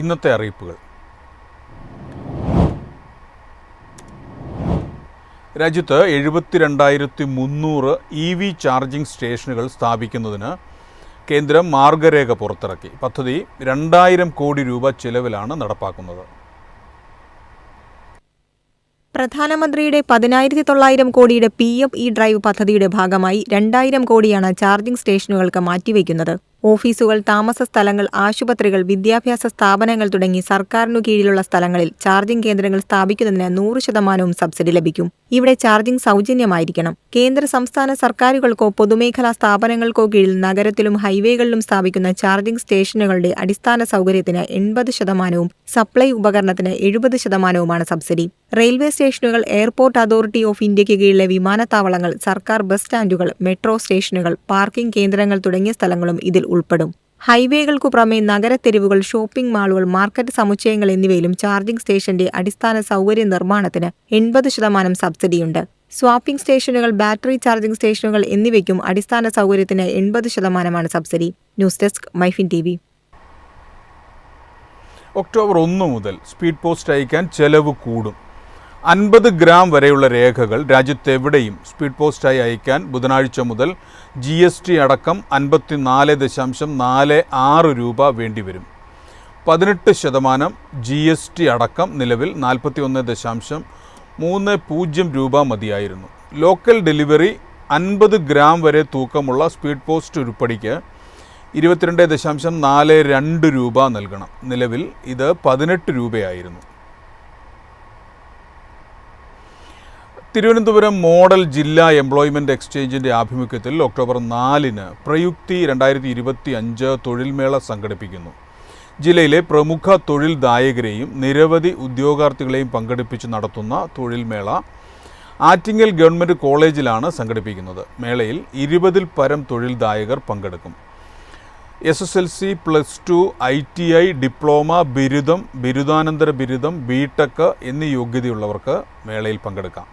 ഇന്നത്തെ അറിയിപ്പുകൾ. രാജ്യത്ത് 72,300 EV ചാർജിംഗ് സ്റ്റേഷനുകൾ സ്ഥാപിക്കുന്നതിന് കേന്ദ്രം മാർഗരേഖ പുറത്തിറക്കി. പദ്ധതി 2,000 കോടി രൂപ ചെലവിലാണ് നടപ്പാക്കുന്നത്. പ്രധാനമന്ത്രിയുടെ 10,900 കോടിയുടെ PM E-ഡ്രൈവ് പദ്ധതിയുടെ ഭാഗമായി 2,000 കോടിയാണ് ചാർജിംഗ് സ്റ്റേഷനുകൾക്ക് മാറ്റിവെക്കുന്നത്. ഓഫീസുകൾ, താമസ സ്ഥലങ്ങൾ, ആശുപത്രികൾ, വിദ്യാഭ്യാസ സ്ഥാപനങ്ങൾ തുടങ്ങി സർക്കാരിനു കീഴിലുള്ള സ്ഥലങ്ങളിൽ ചാർജിംഗ് കേന്ദ്രങ്ങൾ സ്ഥാപിക്കുന്നതിന് 100% സബ്സിഡി ലഭിക്കും. ഇവിടെ ചാർജിംഗ് സൗജന്യമായിരിക്കണം. കേന്ദ്ര സംസ്ഥാന സർക്കാരുകൾക്കോ പൊതുമേഖലാ സ്ഥാപനങ്ങൾക്കോ കീഴിൽ നഗരത്തിലും ഹൈവേകളിലും സ്ഥാപിക്കുന്ന ചാർജിംഗ് സ്റ്റേഷനുകളുടെ അടിസ്ഥാന സൗകര്യത്തിന് 80%, സപ്ലൈ ഉപകരണത്തിന് 70%മാണ് സബ്സിഡി. റെയിൽവേ സ്റ്റേഷനുകൾ, എയർപോർട്ട് അതോറിറ്റി ഓഫ് ഇന്ത്യയ്ക്ക് കീഴിലെ വിമാനത്താവളങ്ങൾ, സർക്കാർ ബസ് സ്റ്റാൻഡുകൾ, മെട്രോ സ്റ്റേഷനുകൾ, പാർക്കിംഗ് കേന്ദ്രങ്ങൾ തുടങ്ങിയ സ്ഥലങ്ങളും ഇതിൽ ഉൾപ്പെടും. ഹൈവേകൾക്കു പുറമെ നഗരത്തെരുവുകൾ, ഷോപ്പിംഗ് മാളുകൾ, മാർക്കറ്റ് സമുച്ചയങ്ങൾ എന്നിവയിലും ചാർജിംഗ് സ്റ്റേഷന്റെ അടിസ്ഥാന സൗകര്യ നിർമ്മാണത്തിന് 80% സബ്സിഡിയുണ്ട്. സ്വാപ്പിംഗ് സ്റ്റേഷനുകൾ, ബാറ്ററി ചാർജിംഗ് സ്റ്റേഷനുകൾ എന്നിവയ്ക്കും അടിസ്ഥാന സൗകര്യത്തിന് 80%മാണ് സബ്സിഡി. News desk, MyFin TV. October 1 മുതൽ സ്പീഡ് പോസ്റ്റ് അയക്കാൻ ചെലവ് കൂടും. 50 ഗ്രാം വരെയുള്ള രേഖകൾ രാജ്യത്തെവിടെയും സ്പീഡ് പോസ്റ്റായി അയക്കാൻ ബുധനാഴ്ച മുതൽ GST അടക്കം 54.46 രൂപ വേണ്ടിവരും. 18% GST അടക്കം നിലവിൽ 41.30 രൂപ മതിയായിരുന്നു. ലോക്കൽ ഡെലിവറി 50 ഗ്രാം വരെ തൂക്കമുള്ള സ്പീഡ് പോസ്റ്റ് ഉരുപ്പടിക്ക് 22.42 രൂപ നൽകണം. നിലവിൽ ഇത് 18 രൂപയായിരുന്നു. തിരുവനന്തപുരം മോഡൽ ജില്ലാ എംപ്ലോയ്മെൻറ്റ് എക്സ്ചേഞ്ചിൻ്റെ ആഭിമുഖ്യത്തിൽ ഒക്ടോബർ 4-ന് പ്രയുക്തി 2025 തൊഴിൽമേള സംഘടിപ്പിക്കുന്നു. ജില്ലയിലെ പ്രമുഖ തൊഴിൽദായകരെയും നിരവധി ഉദ്യോഗാർത്ഥികളെയും പങ്കെടുപ്പിച്ച് നടത്തുന്ന തൊഴിൽമേള ആറ്റിങ്ങൽ ഗവൺമെൻറ് കോളേജിലാണ് സംഘടിപ്പിക്കുന്നത്. മേളയിൽ 20-ൽ പരം തൊഴിൽദായകർ പങ്കെടുക്കും. SSLC, +2, ITI, ഡിപ്ലോമ, ബിരുദം, ബിരുദാനന്തര ബിരുദം, BTech എന്നീ യോഗ്യതയുള്ളവർക്ക് മേളയിൽ പങ്കെടുക്കാം.